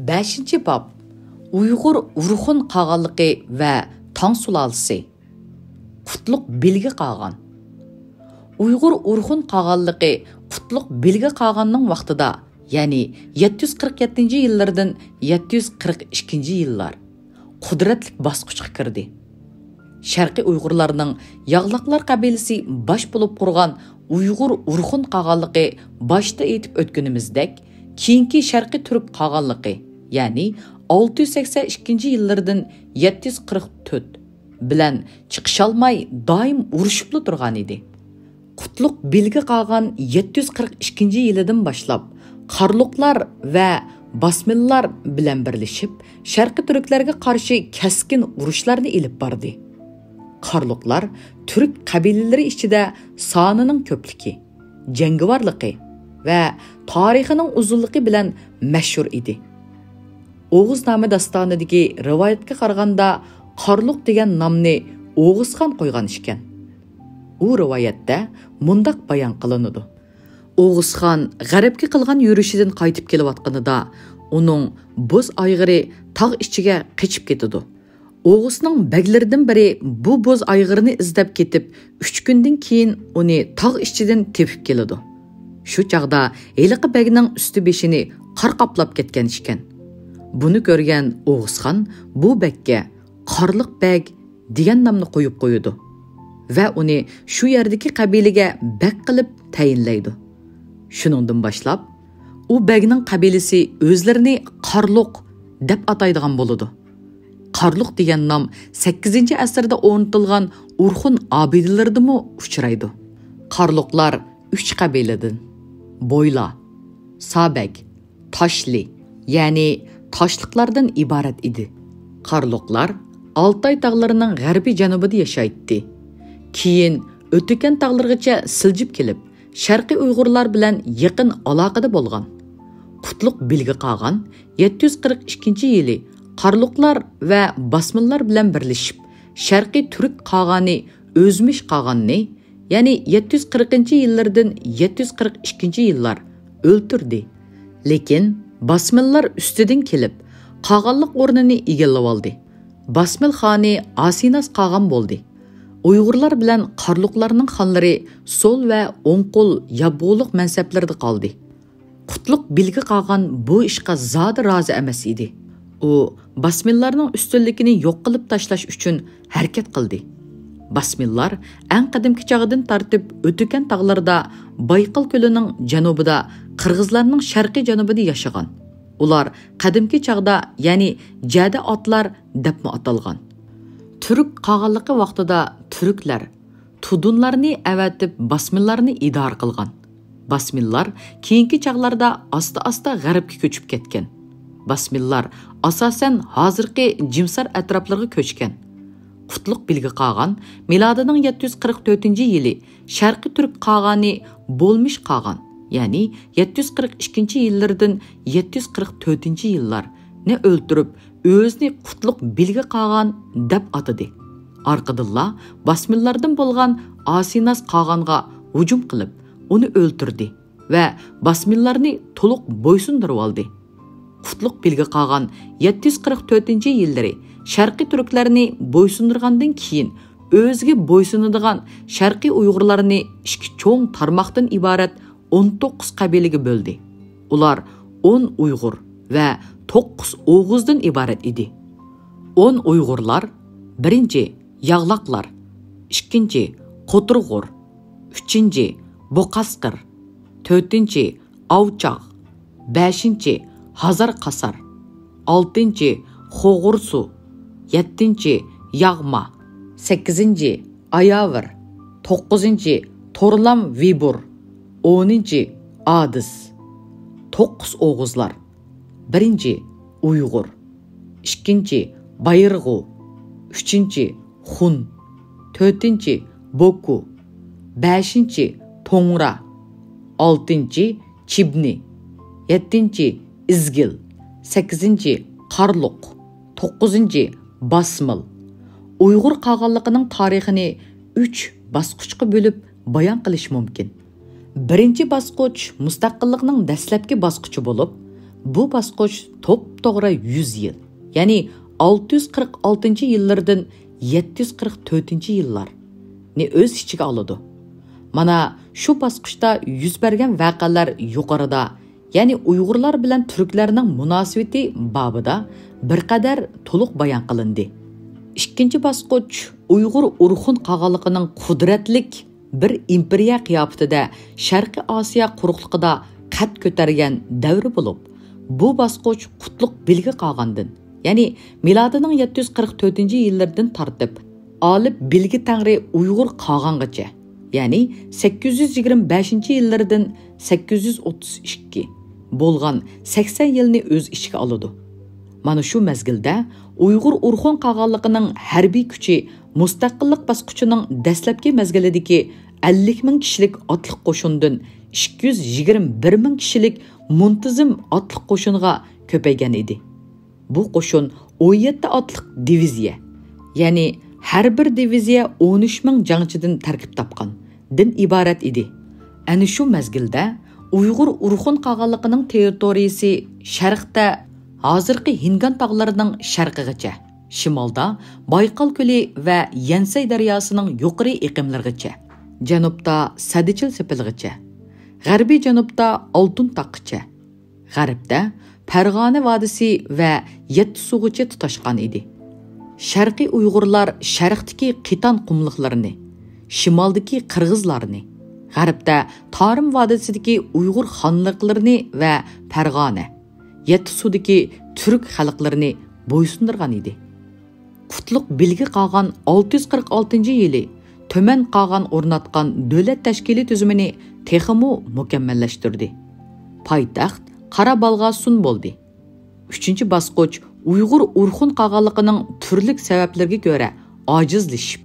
5-chi bob Uyg'ur urxun qag'anligi va Tang sulolasi. Qutluq belgi qag'an. Uyg'ur urxun qag'anligi qutluq belgi qag'anning vaqtida, ya'ni 747-yillardan 742-yillar qudratli bosqichga kirdi. Sharqiy Uyg'urlarning Yag'laqlar qabilasi bosh bo'lib qurgan Uyg'ur urxun qag'anligi boshda aytib o'tganimizdek, keyingi Sharqiy Turk qag'anligi, ya'ni 682-yillardan 744 bilan chiqisholmay doim urushib turgan edi. Qutluq belgi qag'an 742-yilidan boshlab Qarluqlar va Basmillar bilan birlashib, Sharqiy Turklarga qarshi keskin urushlarni elib bordi. Qarluqlar Türk qabilalari ichida sonining ko'pligi, jangovarligi va tarixining uzunligi bilan mashhur edi. Oğuzname dastonidagi rivoyatga qaraganda Qarluq degan nomni Oğuzxon qo'ygan ekan. U rivoyatda mundaq bayon qilinadi. Oğuzxon g'arbga qilgan yurishidan qaytib kelayotganida uning bo'z ayg'iri tog' ichiga qochib ketadi. Oğuzning baglaridan biri bu bo'z ayg'irini izlab ketib, 3 kundan keyin uni tog' ichidan tepib keladi. Shu chaqda eliqi bagning usti beshini qor qoplab ketgan ekan. Buni ko'rgan Oğuzxon bu bagga Qarluq bag degan nomni qo'yib qo'yadi va uni shu yerdagi qabilaga bag qilib tayinlaydi. Shuningdan boshlab u bagning qabilasi o'zlarini Qarluq deb ataydigan bo'ladi. Qarluq degan nom 8-asrda o'rnatilgan urxun obidalardimi uchraydi. Qarluqlar 3 qabiladan: Boyla, Sabak, Toshli, ya'ni toshliqlardan iborat edi. Qarluqlar Altay tog'larining g'arbiy janubida yashaydi. Keyin O'tikan tog'largacha siljib kelib, Sharqiy Uyg'urlar bilan yaqin aloqada bo'lgan. Qutluq belgi qag'an 742-yili Qarluqlar va Basmillar bilan birlashib, Sharqiy Turk qag'ani O'zmish qag'anni, ya'ni 740-yillardan 742-yillar o'ltirdi. Lekin Basmillar ustidan kelib, qag'anliq o'rnini egallab oldi. Basmil xoni Asinas qag'an bo'ldi. Uyg'urlar bilan Qarluqlarning xonlari sol va o'ng qo'l yabg'uliq mansablarda qoldi. Qutluq belgi qag'an bu ishga zodi rozi emas edi. U Basmillarning ustunligini yo'q qilib tashlash uchun harakat qildi. Basmillar eng qadimgi chog'idan tartib O'tikan tog'larida Bayqal ko'lining janubida qirg'izlarning sharqiy janubida yashagan. Ular qadimgi chog'da, ya'ni jada otlar deb atalgan. Turk qag'anligi vaqtida turklar tudunlarni avatib Basmillarni idora qilgan. Basmillar keyingi chog'larda asta-asta g'arbga ko'chib ketgan. Basmillar asosan hozirgi Jimsar atroflariga ko'chgan. Qutluq belgi qag'an milodining 744-yili Sharqiy Turk qag'ani bo'lmish qag'an, ya'ni 742-yillardan 744-yillar ne o'ltirib, o'zini Qutluq belgi qag'an deb atadi. Arqadilla Basmillardan bo'lgan Asinas qag'anga hujum qilib, uni o'ltirdi va Basmillarni to'liq bo'ysundirib oldi. Qutluq belgi qag'an 744-yillari Sharqiy Turklarni bo'ysundirgandan keyin o'ziga bo'ysunadigan Sharqiy Uyg'urlarni 2 cho'ng tarmoqdan iborat 19 qabilaga bo'ldi. Ular 10 Uyg'ur va 9 Oğuzdan iborat edi. 10 Uyg'urlar: 1. Yag'laqlar, 2. Qo'tirg'ur, 3. Boqasqir, 4. Avchoq, 5. Hazar Qasar, 6. Xo'g'ursu, 7. Yag'ma, 8. Ayavir, 9. Torlam Vibur, 10. Adis. 9 Oğuzlar: 1. Uyg'ur, 2. Bayırg'u, 3. Xun, 4. Boku, 5. To'ngra, 6. Chibni, 7. İzgil, 8. Qarluq, 9. Basmil. Uyg'ur qag'anligining tarixini 3 bosqichga bo'lib bayon qilish mumkin. Birinchi bosqich mustaqillikning dastlabki bosqichi bo'lib, Bu basqıç top-to'g'ri 100 yil, ya'ni 646-yillardan 744-yillar ni o'z ichiga oladi. Mana shu bosqichda yuz bergan voqealar yuqorida, ya'ni Uyg'urlar bilan turklarning munosabati babida bir qadar to'liq bayon qilindi. Ikkinchi bosqich Uyg'ur urxun qag'aliqining qudratlik bir imperiya qiyofatida Sharqiy Osiyo quruqligida qad ko'targan davri bo'lib, bu bosqich qutlug' bilgi qolgandan, ya'ni milodining 744-yillardan tortib, olib bilgi tangri Uyg'ur qolgangacha, ya'ni 825-yillardan 832 bo'lgan 80 yilni o'z ichiga oladi. Mana shu mezgilda Uyg'ur urxun qag'anligining harbiy kuchi mustaqillik bosqichining dastlabki mezgilidagi 50 ming kishilik otliq qo'shindan 221 ming kishilik muntazam otliq qo'shinga ko'paygan edi. Bu qo'shin 17 otliq diviziya, ya'ni har bir diviziya 13 ming jangchidan tarkib topgan din iborat edi. Ana shu mezgilda Uyg'ur urxun qag'anligining territoriyasi sharqda hozirgi Hingan tog'larining sharqigacha, shimolda Bayqal ko'li va Yansay daryosining yuqori iqimlarigacha, janubda Sadichil sepilgacha, g'arbiy janubda Oltin tog'gacha, g'arbda Farg'ona vodisi va Yettisugacha tutashgan edi. Sharqiy Uyg'urlar sharqdagi Qitan qumliqlarini, shimoldagi qirg'izlarni, g'arbda Tarim vodisidagi Uyg'ur xonliqlarini va Farg'ona, Yettisudagi turk xalqlarini bo'ysundirgan edi. Qutlug' bilgi qolgan 646-yili Tömen qolgan o'rnatgan davlat tashkiliy tuzumini texmo mukammallashtirdi. Poytaxt Qarabalg'asun bo'ldi. 3-bosqich Uyg'ur urxun qag'anligining turli sabablarga ko'ra ojizlashib,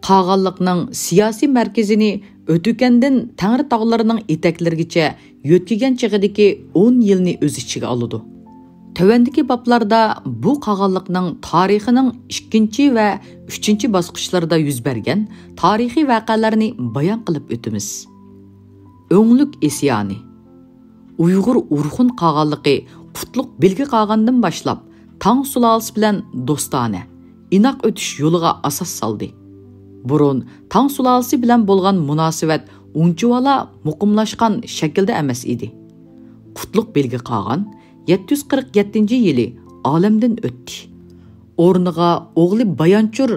qag'anliqning siyosiy markazini O'tukandan Tangri tog'larining etaklarigacha yo'tkigan chig'idagi 10 yilni o'z ichiga oladi. Tövendagi bablarda bu qag'anliqning tarixining 2 va 3-bosqichlarda yuz bergan tarixiy voqealarni bayon qilib o'tamiz. O'nglik isyoni. Uyg'ur urxun qag'anligi qutlug' bilgi qolgandan boshlab Tang sulolasi bilan do'stona, inoq o'tish yo'liga asos soldi. Burun Tang sulolasi bilan bo'lgan munosabat unchivala muqimlashgan shaklda emas edi. Qutlug' bilgi qolgan 747-yili olamdan o'tdi. O'rniga o'g'li Bayonchur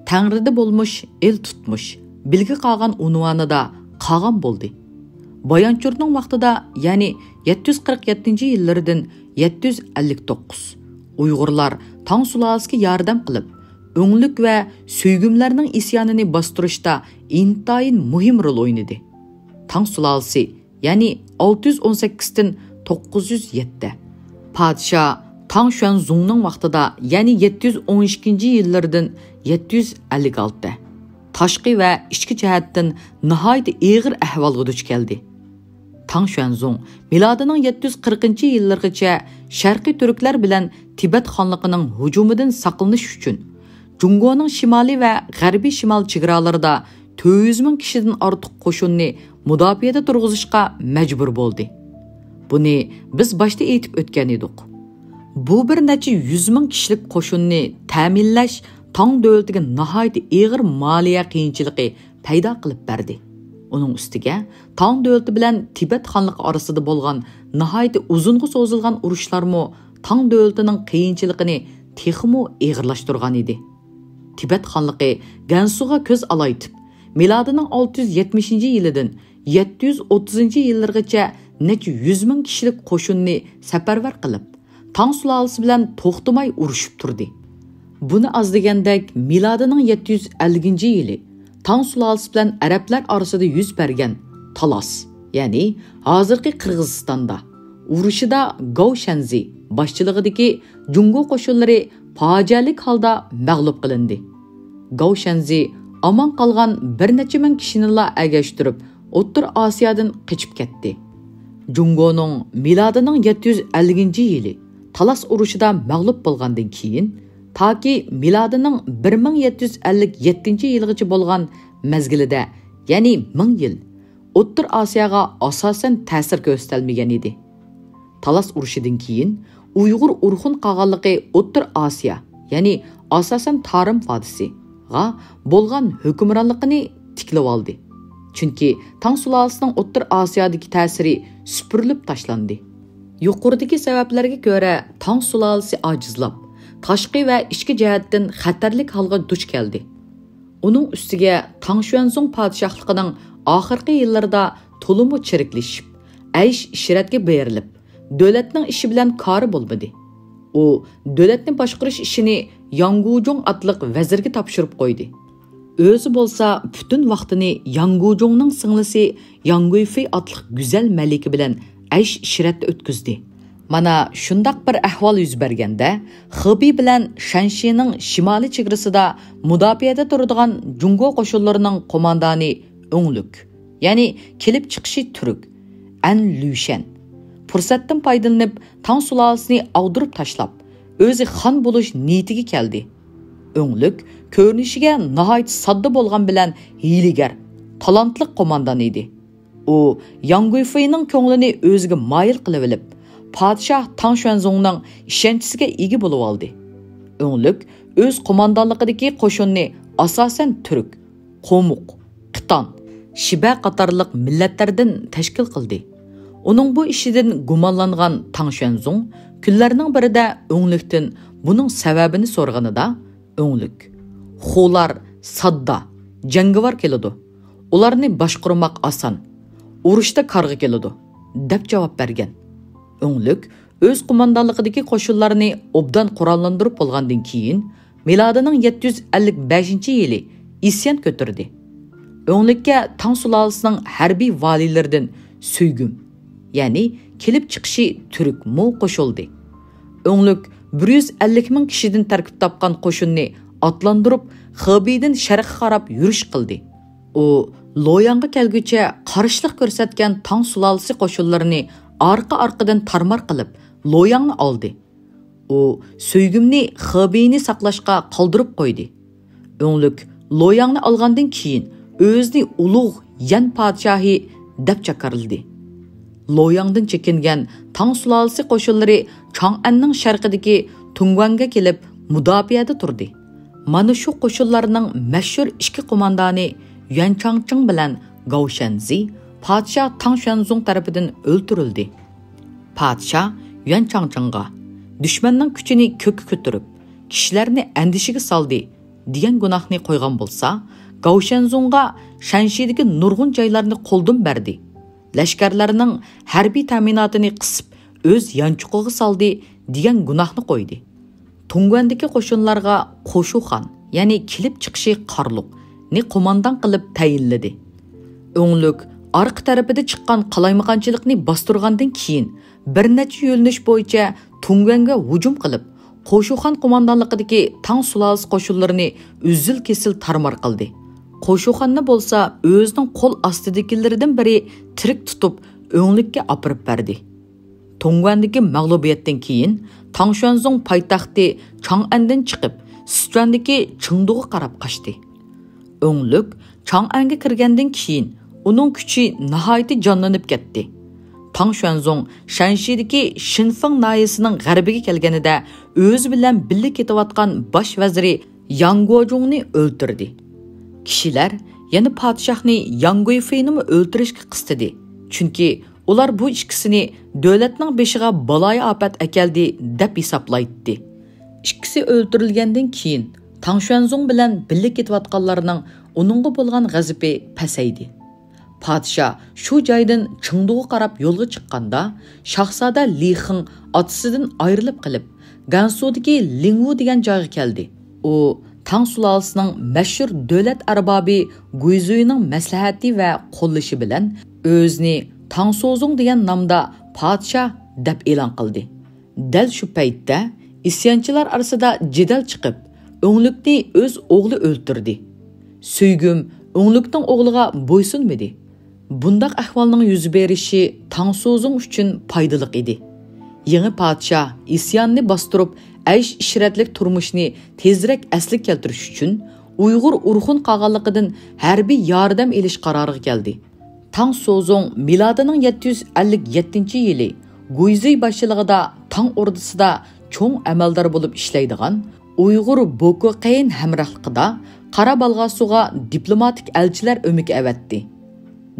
Tangrida bo'lmuş, el tutmuş, bilgi qolgan unvonida qolgan bo'ldi. Bayonchurning vaqtida, ya'ni 747-yillardan 759 Uyg'urlar Tang sulolasiga yordam qilib, o'nglik va suygumlarning isyonini bostirishda intayin muhim rol o'ynadi. Tang sulolasi, ya'ni 618 dan 907 Podsho Tang Xuanzongning vaqtida, ya'ni 712-yillardan 756 tashqi va ichki jihatdan nihoyat og'ir ahvolga duch keldi. Tang Xuanzong milodining 740-yillargacha sharqiy turklar bilan Tibet xonligining hujumidan saqlanish uchun Jungoning shimoliy va g'arbiy shimol chegaralarida 400 ming kishidan ortiq qo'shinni mudofaada turg'izishga majbur bo'ldi. Buni biz boshda aytib o'tgan edik. Bu bir necha 100 ming kishilik qo'shinni ta'minlash Tang davlatiga nihoyat og'ir moliya qiyinchiligi paydo qilib berdi. Uning ustiga Tang davlati bilan Tibet xonligi orasida bo'lgan nihoyat uzunga so'zilgan urushlarmo Tang davlatining qiyinchiligini texmo og'irlashtirgan edi. Tibet xonligi Gansuga ko'z alaytib, milodining 670-yilidan 730-yillargacha necha 100 ming kishilik qo'shinni safarbar qilib, Tang sulolasi bilan to'xtamay urushib turdi. Buni az degandek milodining 750-yili Tang sulolasi bilan arablar orasida yuz bergan talos, ya'ni hozirgi Qirg'izistonda urushida Gao Shanzi boshchiligidagi Jungo qo'shinlari fojialik holda mag'lub qilindi. Gao Shanzi omon qolgan bir necha ming kishini agashtirib, O'rta Osiyodan qochib ketdi. Jungoning milodining 750-yili Talas urushida mag'lub bo'lgandan keyin toki milodining 1757-yilgacha bo'lgan mezgilida, ya'ni 1000 yil, O'rta Osiyoga asosan ta'sir ko'rsatilmagan edi. Talas urushidan keyin Uyg'ur urxun qolganligi O'rta Osiyo, ya'ni asosan Tarim vodiysiga bo'lgan hukmronligini tiklab oldi. Chunki Tang sulolasining O'rta Osiyodagi ta'siri supurilib tashlandi. Yuqoridagi sabablarga ko'ra Tang sulolasi ojizlab, tashqi va ichki jihatdan xatarlik holga duch keldi. Uning ustiga Tang Xuanzong podshohligining oxirgi yillarida to'limu chiriklashib, aysh-ishratga berilib, davlatning ishi bilan kori bo'lmadi. U davlatni boshqarish ishini Yang Guzhong otliq vazirga topshirib qo'ydi. O'zi bo'lsa butun vaqtini Yang Guzhongning singlisi Yang Guifei otliq go'zal malika bilan aysh-ishratda o'tkazdi. Mana shundaq bir ahvol yuz berganda, Xibey bilan Shanshining shimoliy chegarasida mudofaada turadigan Jungo qo'shinlarining qo'mondoni O'ngluk, ya'ni kelib chiqishi turk, An Lushan, fursatdan foydalanib Tang sulolasini ag'dirib tashlab, o'zi xon bo'lish niyatiga keldi. O'ngluk ko'rinishiga nihoyat sodda bo'lgan bilan hiyligar, talantli qo'mondon edi. U Yang Guifeining ko'nglini o'ziga moyil qilib olib, podshoh Tang Xuanzongning ishonchisiga ega bo'lib oldi. O'ngluk o'z qo'mondonligidagi qo'shinni asosan turk, qo'muq, qiton, shiba qatorliq millatlardan tashkil qildi. Uning bu ishidan gumonlangan Tang Xuanzong kunlarning birida O'nglukdan buning sababini so'rganida, O'ngluk "Xo'lar sodda, jangovar keladi. Ularni boshqarmoq oson. Urushda qarg'i keladi" deb javob bergan. O'ngluk o'z qo'mondonligidagi qo'shinlarni obdan qurollantirib bo'lgandan keyin milodining 755-yili isyon ko'tardi. O'nglukka Tang sulolasining harbiy valiylaridan Suygum, ya'ni kelib chiqishi turk mu qo'shildi. O'ngluk 150 ming kishidan tarkib topgan qo'shinni otlantirib, Xibeydan sharqqa qarab yurish qildi. U Loyangga kelguncha qarshilik ko'rsatgan Tang sulolasi qo'shinlarini orqa-orqadan tarmar qilib, Loyangni oldi. U Suygumni Xibeyni saqlashga qoldirib qo'ydi. O'ngluk Loyangni olgandan keyin o'zini ulug' Yan podshohi deb chaqarildi. Loyangdan chekingan Tang sulolasi qo'shinlari Chang'anning sharqidagi Tungwanga kelib mudofaada turdi. Mana shu qo'shinlarning mashhur ikki qo'mondoni Yuan Changching bilan Gao Shanzi podshoh Tang Xuanzong tarafidan o'ldirildi. Podshoh Yuan Changchingga dushmanning kuchini ko'kka ko'tarib, kishilarni andishiga soldi degan gunohni qo'ygan bo'lsa, Gao Shanzongga Shanshidagi nurg'un joylarni qo'ldan berdi. Lashkarlarining harbiy ta'minotini qisib, o'z yanchuqiga soldi degan gunohni qo'ydi. Tungwandagi qo'shinlarga Qo'shuxon, ya'ni kelib chiqishi qarliq ni qo'mondon qilib tayinladi. O'ngluk orqa tarafida chiqqan qalaymaqonchilikni bostirgandan keyin bir necha yo'linish bo'yicha Tungwanga hujum qilib, Qo'shuxon qo'mondonligidagi Tang sulolasi qo'shinlarini uzil-kesil tarmar qildi. Qo'shuxonni bo'lsa o'zining qo'l ostidagilaridan biri tirik tutib O'nglukka opirib berdi. Tungwandagi mag'lubiyatdan keyin Tang Xuanzong poytaxti Chang'andan chiqib, Sichuandagi Chengduga qarab qochdi. O'ngluk Chang'anga kirgandan keyin uning kuchi nihoyat jonlanib ketdi. Tang Xuanzong Shanshidagi Shinfeng noyasining g'arbiga kelganida o'zi bilan birga ketayotgan bosh vaziri Yang Guozhongni o'ldirdi. Kishilar yana podshohni Yang Guifeyni o'ldirishga qistadi. Chunki ular bu ikkisini davlatning beshiga baloyi ofat akeldi deb hisoblaydi. Ikkisi o'ldirilgandan keyin Tang Xuanzong bilan birga ketayotganlarning uningga bo'lgan g'azabi pasaydi. Podshoh shu joydan Chengduga qarab yo'lga chiqqanda, shahzoda Li Xing otasidan ayrilib qilib, Gansudagi Lingwu degan joyga keldi. U Tang sulolasining mashhur davlat arbobi Guizuyning maslahati va qo'llashi bilan o'zini Tang Sozong degan nomda podshoh deb e'lon qildi. Dal shu paytda isyonchilar orasida jidal chiqib, O'nglukni o'z o'g'li o'ldirdi. Suygum O'nglukning o'g'liga bo'ysunmadi. Bundaq ahvolning yuz berishi Tang Sozong uchun foydali edi. Yangi podshoh isyonni bostirib, aysh-ishratlik turmushni tezroq asliga keltirish uchun Uyg'ur urxun qolganligidan harbiy yordam elish qaroriga keldi. Tang Sozong milodining 757-yili Guyzi başçılığında Tang ordusida çoğ amaldar bulup işleydigan Uyghur Boku Qayin hamrohligida Qara Balg'asuga diplomatik elchilar o'mik avatdi.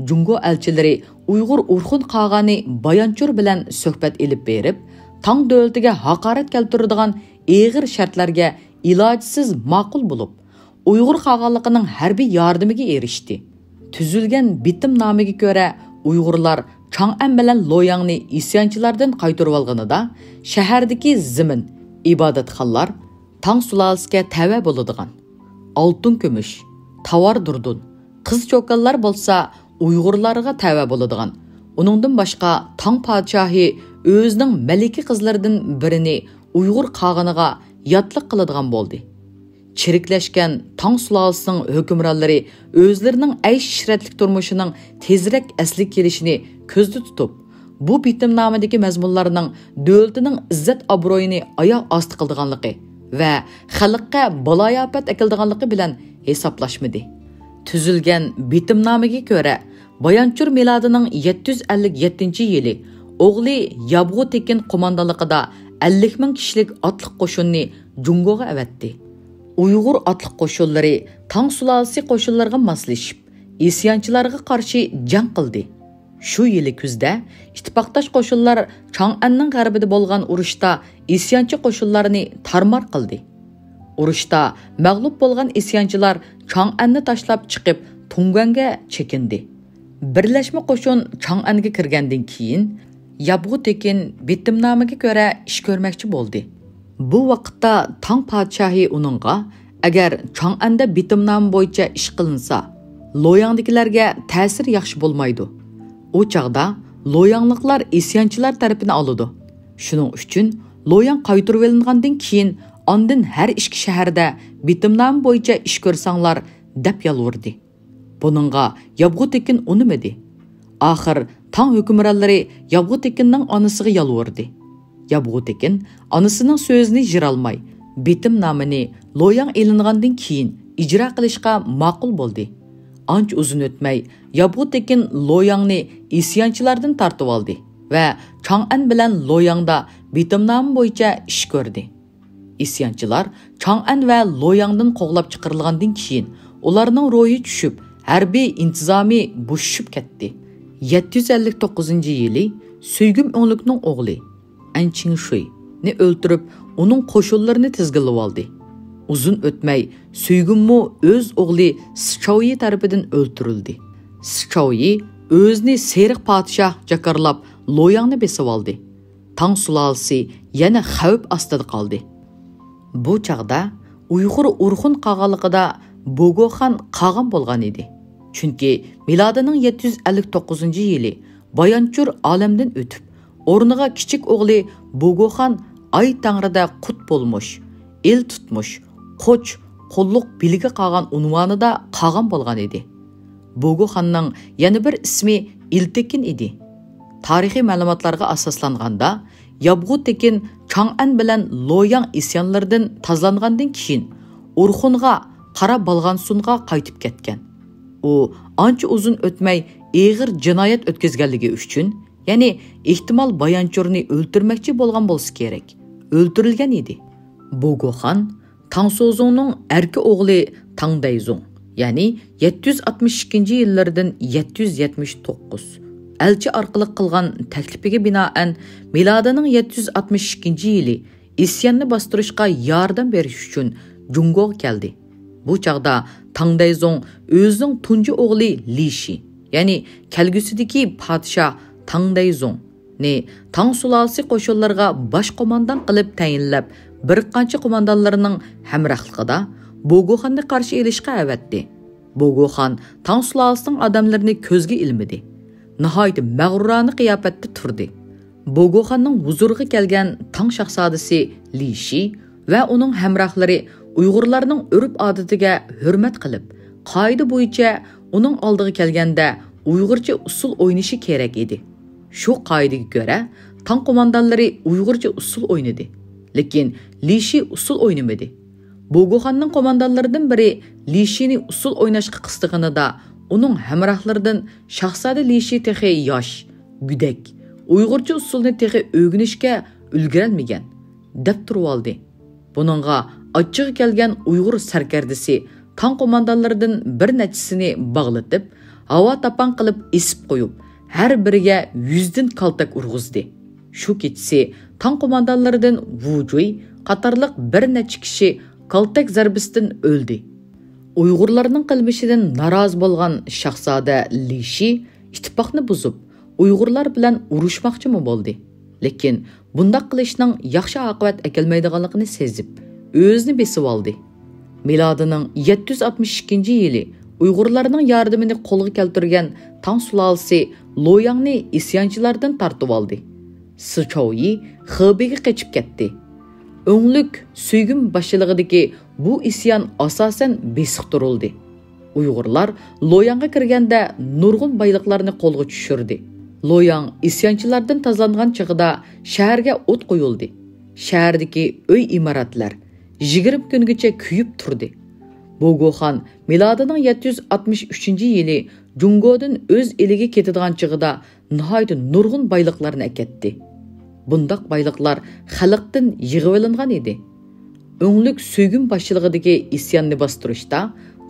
Jungo elchilari Uyghur Urxun Qag'ani Bayanchur bilan suhbat elib berib, Tang davlatiga haqorat keltiradigan eg'ir shartlarga ilojsiz ma'qul bo'lib, Uyghur Qag'anligining harbiy yordamiga erishdi. Tuzilgan bitimnomaga ko'ra Uyg'urlar Chang'an bilan Loyangni isyonchilardan qaytarib olganida shahardagi zimin, ibodatxonlar Tang sulolasiga tava bo'ladigan. Altın kumush, tovar durdun, qiz cho'kanlar bo'lsa Uyg'urlarga tava bo'ladigan. Uningdan boshqa Tang podshohi o'zining malika qizlaridan birini Uyg'ur qog'iniga yotliq qiladigan bo'ldi. Chiriklashgan Tang sulolasining hukmronlari o'zlarining aysh-ishratlik turmushining tezroq asli kelishini ko'zda tutib, bu bitimnomidagi mazmunlarning davlatining izzat obro'yini oyoq osti qildiganligi va xalqqa baloyofat akildiganligi bilan hisoblashmadi. Tuzilgan bitimnomaga ko'ra, Bayanchur milodining 757-yili o'g'li Yabg'u Tekin qo'mondonligida 50 ming kishilik otliq qo'shinni Jungoga avatdi. Uyg'ur otliq qo'shinlari Tang sulolasi qo'shinlariga moslashib, isyonchilarga qarshi jang qildi. Shu yili kuzda ittifoqdosh qo'shinlar Chang'anning g'arbida bo'lgan urushda isyonchi qo'shinlarni tarmar qildi. Urushda mag'lub bo'lgan isyonchilar Chang'anni tashlab chiqib Tunganga chekindi. Birlashma qo'shin Chang'anga kirgandan keyin Yabg'u Tekin bitimnomaga ko'ra ish ko'rmoqchi bo'ldi. Bu vaqtda Tang podshohi uningga agar Chang'anda bitimnoma bo'yicha ish qilinsa, Loyangdagilarga ta'sir yaxshi bo'lmaydi. O chaqda Loyangliklar isyonchilar tarafini oladi. Shuning uchun Loyang qaytirib olingandan keyin ondan har ikki shaharda bitimnoma bo'yicha ish ko'rsanglar deb yalvardi. Buningga Yabg'u Tekin unimadi. Oxir Tang hukmronlari Yabg'u Tekinning onasiga yalvardi. Yabg'u Tekin onasining so'zini jiralmay, bitimnomani Loyang elingandan keyin ijro qilishga ma'qul bo'ldi. Ancha uzun o'tmay Yabg'u Tekin Loyangni isyonchilardan tortib oldi va Chang'an bilan Loyangda bitimnoma bo'yicha ish ko'rdi. Isyonchilar Chang'an va Loyangdan qo'g'lab chiqarilgandan keyin ularning ro'yi tushib, harbiy intizomi bo'shib ketdi. 759-yili Suygum o'nlikning o'g'li Anching Shui ni o'ltirib, uning qo'shinlarini tizginlab oldi. Uzun o'tmay Suygummu o'z o'g'li Sichoyi tarafidan o'ltirildi. Sichoyi o'zini seriq podshoh jakarlab Loyangni besib oldi. Tang sulolasi yana xavf ostida qoldi. Bu chaqda Uyg'ur Urxun qog'onligida Bogoxan qag'on bo'lgan edi. Chunki milodining 759-yili Bayanchur olamdan o'tib, o'rniga kichik o'g'li Bogoxan ay tangrida qut bo'lmuş, el tutmuş, qo'ch, qo'lliq bilgi qolgan unvonida qag'on bo'lgan edi. Bogoxanning yana bir ismi Iltekin edi. Tarixiy ma'lumotlarga asoslanganda, Yabg'u Tekin Chang'an bilan Loyang isyonlaridan tozlangandan keyin Urxunga Qara Balg'ansunga qaytib ketgan. U ancha uzun o'tmay eg'ir jinoyat o'tkazganligi uchun, ya'ni ehtimol Bayanchurni o'ltirmoqchi bo'lgan bo'lsa kerak, o'ltirilgan edi. Bogoxan Tangsozongning erki o'g'li Tangdaizong, ya'ni 762-yillardan 779 elchi orqali qilgan taklifiga binoan milodining 762-yili isyonni bostirishga yordam berish uchun Jungoga keldi. Bu chaqda Tangdaizong o'zining tunji o'g'li Lishi, ya'ni kelgusidagi podshoh Tangdaizong ni Tang sulolasi qo'shinlariga bosh qo'mondon qilib tayinlab, bir qancha qo'mondonlarining hamrohligida Bogoxonni qarshi elishga avatdi. Bogoxon Tang sulolasining odamlarini ko'zga ilmidi. Nihoyat mag'rurona qiyofatda turdi. Bogoxonning huzuriga kelgan Tang shahzodasi Lishi va uning hamrohlari Uyg'urlarning urf-odatiga hurmat qilib, qoida bo'yicha uning oldiga kelganda Uyg'urcha usul o'ynashi kerak edi. Shu qoidaga ko'ra Tang qo'mondonlari Uyg'urcha usul o'ynadi, lekin Lishi usul o'ynamadi. Bogoxonning qo'mondonlaridan biri Lishini usul o'ynashga qistig'inida uning hamrohlaridan shahzoda Lishi texi yosh, gudak, Uyg'urcha usulni texi o'rganishga ulgurolmagan deb turib oldi. Buningga achchig'i kelgan Uyg'ur sarkardisi tang qo'mondonlaridan bir nechisini bog'latib, havo tapan qilib esib qo'yib, har biriga 100 dan kaltak urg'izdi. Shu kechasi tang qo'mondonlaridan Vujuy qatorliq bir necha kishi kaltak zarbisidan o'ldi. Uyg'urlarning qilmishidan norozi bo'lgan shahzoda Lishi ittifoqni buzib, Uyg'urlar bilan urushmoqchi bo'ldi. Lekin bundoq qilishning yaxshi oqibat kelmaydiganligini sezib, o'zini besib oldi. Milodining 762-yili Uyg'urlarning yordamini qo'lga keltirgan Tang sulolasi Loyangni isyonchilardan tortib oldi. Sichouyi Xebeiga qochib ketdi. O'nglik Suygum boshchiligidagi bu isyon asosan besiq turildi. Uyg'urlar Loyangga kirganda nurg'un boyliqlarni qo'lga tushirdi. Loyang isyonchilardan tozalangan chig'ida shaharga o't qo'yildi. Shahardagi uy imoratlar 20 kungacha kuyib turdi. Bogoxon milodining 763-yili Jungodan o'z eliga ketadigan chig'ida nihoyat nurg'un boyliqlarni aketdi. Bundaq boyliqlar xalqdan yig'ib olingan edi. O'nglik Suygum boshchiligidagi isyonni bostirishda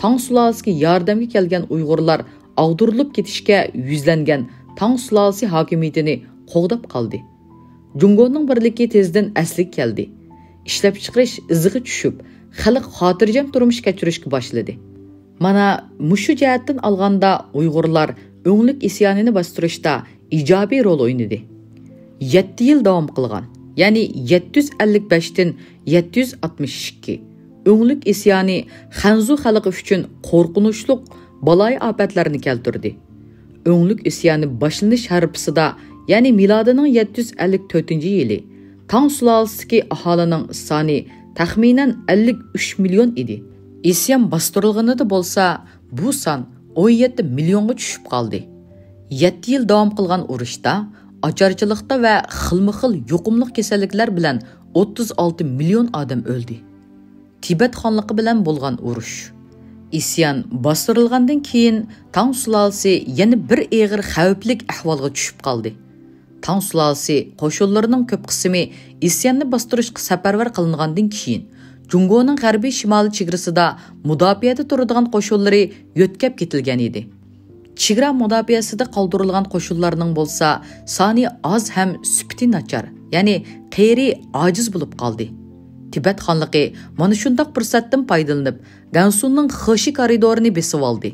Tang sulolasiga yordamga kelgan Uyg'urlar ag'durilib ketishga yuzlangan Tang sulolasi hokimiyatini qo'g'dab qoldi. Jungoning birligi tezdan asliga keldi. Ishlab chiqarish iziga tushib, xalq xotirjam turmush kechirishga boshladi. Mana mushu jihatdan olganda Uyg'urlar o'nglik isyonini bostirishda ijobiy rol o'ynadi. 7 yil davom qilgan, ya'ni 755 dan 762 o'nglik isyoni Xanzu xalqi uchun qo'rqinchli baloy ofatlarni keltirdi. O'nglik isyoni boshlanish harpisida, ya'ni milodining 754-yili Tang sulolasidagi aholining soni taxminan 53 million edi. Isyon bostirilganida bo'lsa, bu son 17 millionga tushib qoldi. 7 yil davom qilgan urushda ocharchilikda va xilma-xil yuqumli kasalliklar bilan 36 million odam o'ldi. Tibet xonligi bilan bo'lgan urush. Isyon bostirilgandan keyin Tang sulolasi yana bir og'ir xavfli ahvolga tushib qoldi. Tang sulolasi qo'shinlarining ko'p qismi isyonni bostirishga safarbar qilingandan keyin Jungoning g'arbiy shimoliy chegarasida mudofaada turadigan qo'shinlari yo'tkab ketilgan edi. Chegara mudofaasida qoldirilgan qo'shinlarning bo'lsa, soni oz ham sifati nachar, ya'ni qeyri ojiz bo'lib qoldi. Tibet xonligi mana shunday fursatdan foydalanib, Gansunning Xeshi koridorini besib oldi.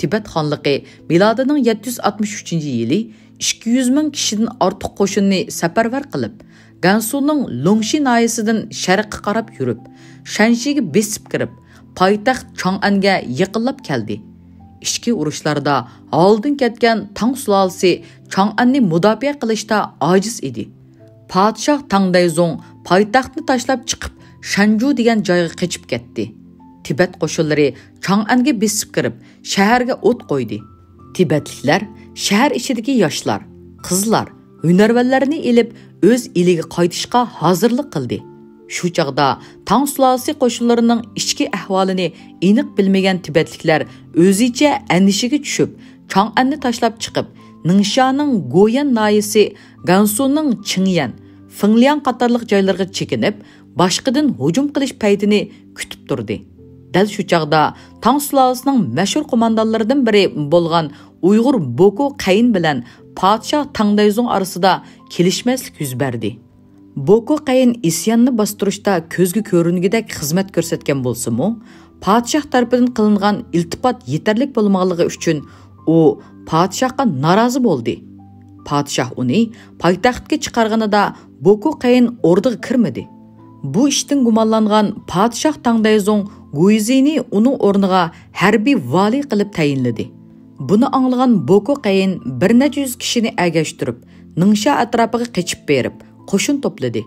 Tibet xonligi milodining 763-yili 200 ming kishidan ortiq qo'shinni safarbar qilib, Gansunning Longshi noyasidan sharqqa qarab yurib, Shanshiga besib kirib, poytaxt Chang'anga yaqinlab keldi. Ichki urushlarda oldin ketgan Tang sulolasi Chang'anni mudofaa qilishda ojiz edi. Podshoh Tangdayzong poytaxtni tashlab chiqib, Shanju degan joyga qochib ketdi. Tibet qo'shinlari Chang'anga besib kirib, shaharga o't qo'ydi. Tibetliklar shahar ichidagi yoshlar, qizlar, hunarvanlarni elib o'z eliga qaytishga hozirlik qildi. Shu chaqda Tang sulolasi qo'shinlarining ichki ahvolini aniq bilmagan tibetliklar o'zicha andishiga tushib, Chang'anni tashlab chiqib, Ningshaning Goyan noyasi, Gansuning Qingyan, Fingliang qatorliq joylarga chekinib, boshqadan hujum qilish paytini kutib turdi. Dal shu chaqda Tang sulolasining mashhur qo'mondonlaridan biri bo'lgan Uyg'ur Boko Qayin bilan podshoh Tangdayzong orasida kelishmaslik yuz berdi. Boko Qayin isyonni bostirishda ko'zga ko'ringidek xizmat ko'rsatgan bo'lsa-mu, podshoh tarafidan qilingan iltifot yetarlik bo'lmaganligi uchun u podshohga norozi bo'ldi. Podshoh uni poytaxtga chiqarganida Boko Qayin o'rniga kirmadi. Bu ishdan gumonlangan podshoh Tangdayzong Guizini uning o'rniga harbiy vali qilib tayinladi. Buni anglagan Boko Qayin bir necha yuz kishini agashtirib, Ningsha atrofiga qochib berib, qo'shin to'pladi.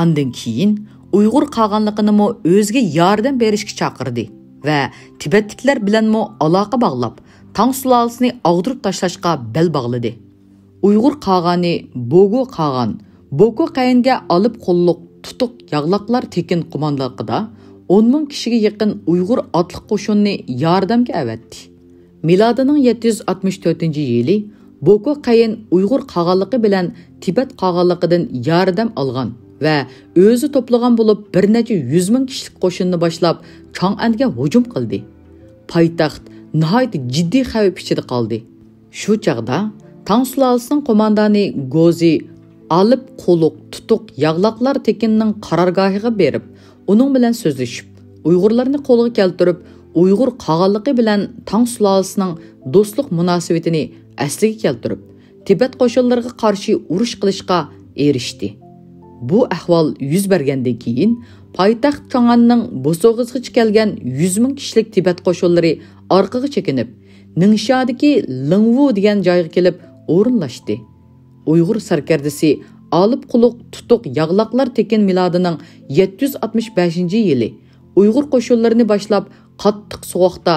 Andan keyin Uyg'ur qolganligini o'ziga yordam berishga chaqirdi va Tibetliklar bilan aloqa bog'lab, Tang sulolasini ag'dirib tashlashga bel bog'ladi. Uyg'ur qolgani Bogo qolgan, Boko Qayinga olib qo'lliq tutuq yag'loqlar tekin qo'mondonligida 10 ming kishiga yaqin Uyg'ur otliq qo'shinni yordamga avatdi. Milodining 764-yili Boko Qayin Uyg'ur qag'anligi bilan Tibet qag'anligidan yordam olgan va o'zi to'plagan bo'lib bir necha 100 ming kishilik qo'shinni boshlab Chang'anga hujum qildi. Poytaxt nihoyat jiddiy xavf ichida qoldi. Shu chaqda Tang sulolasining qo'mondoni Gozi olib qo'liq tutuq yag'loqlar tekinning qarorgohiga berib, uning bilan so'zlashib, Uyg'urlarni qo'lga keltirib, Uyg'ur qag'anligi bilan Tang sulolasining do'stlik munosabatini asliga keltirib, Tibet qo'shinlariga qarshi urush qilishga erishdi. Bu ahvol yuz bergandan keyin poytaxt Chang'anning Bo'sog'izgacha kelgan 100 ming kishilik Tibet qo'shinlari orqaga chekinib, Ningxadagi Lingwu degan joyga kelib o'rinlashdi. Uyg'ur sarkardasi olib quliq tutuq yag'loqlar tekin milodining 765-yili Uyg'ur qo'shinlarini boshlab qattiq sovuqda,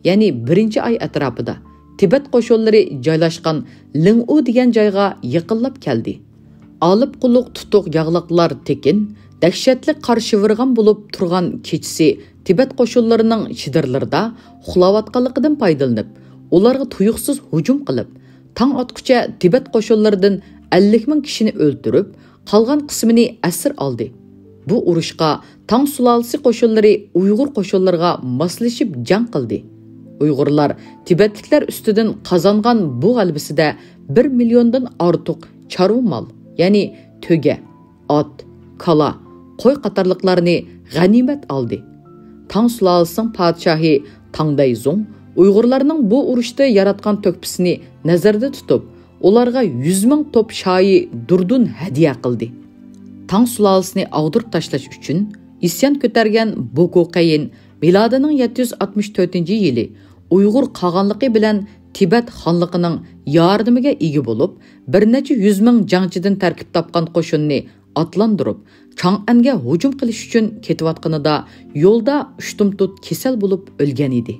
ya'ni 1-oy atrofida Tibet qo'shinlari joylashgan Lingwu degan joyga yaqinlab keldi. Olib quliq tutuq yag'loqlar tekin dahshatli qarshi virgan bo'lib turgan kechisi Tibet qo'shinlarining chidirlarida uxlayotganligidan foydalanib, ularga tuyuqsiz hujum qilib, tang otqucha Tibet qo'shinlaridan 50 ming kishini o'ldirib, qolgan qismini asir oldi. Bu urushqa Tang sulolasi qo'shinlari Uyg'ur qo'shinlariga moslashib jang qildi. Uyg'urlar Tibetliklar ustidan qozongan bu g'alabasida 1 milliondan ortiq chorva mol, ya'ni to'ga, ot, kala, qo'y qatorliqlarni g'animat oldi. Tang sulolasining podshohi Tangdayzong Uyg'urlarning bu urushda yaratgan to'kpisini nazarda tutib, ularga 100 ming top shoyi durdun hadiya qildi. Tang sulolasini og'dirib tashlash uchun isyon ko'targan Boko Qayin milodining 764-yili Uyg'ur qag'anligi bilan Tibet xonligining yordamiga ega bo'lib, bir necha 100 ming jangchidan tarkib topgan qo'shinni atlandirib, Chang'anga hujum qilish uchun ketayotganida yo'lda ushtumtut kasal bo'lib o'lgan edi.